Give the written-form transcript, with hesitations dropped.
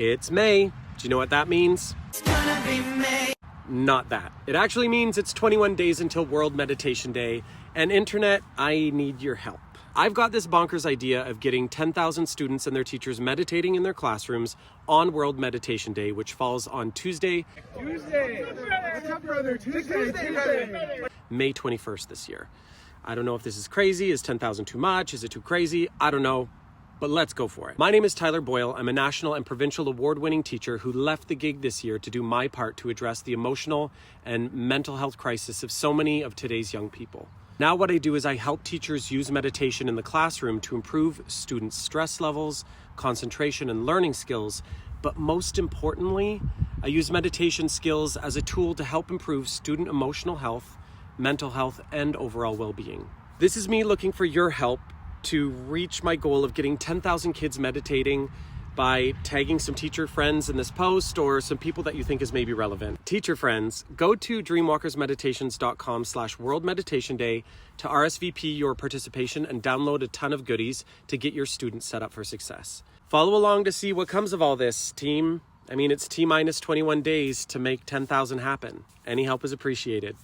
It's May. Do you know what that means? It's gonna be May. Not that. It actually means it's 21 days until World Meditation Day. And internet, I need your help. I've got this bonkers idea of getting 10,000 students and their teachers meditating in their classrooms on World Meditation Day, which falls on Tuesday, What's up, brother? Tuesday. May 21st this year. I don't know if this is crazy. Is 10,000 too much? Is it too crazy? I don't know. But let's go for it. My name is Tyler Boyle. I'm a national and provincial award-winning teacher who left the gig this year to do my part to address the emotional and mental health crisis of so many of today's young people. Now what I do is I help teachers use meditation in the classroom to improve students' stress levels, concentration, and learning skills. But most importantly, I use meditation skills as a tool to help improve student emotional health, mental health, and overall well-being. This is me looking for your help to reach my goal of getting 10,000 kids meditating by tagging some teacher friends in this post or some people that you think is maybe relevant. Teacher friends, go to dreamwalkersmeditations.com/World Meditation Day to RSVP your participation and download a ton of goodies to get your students set up for success. Follow along to see what comes of all this, team. I mean, it's T-minus 21 days to make 10,000 happen. Any help is appreciated.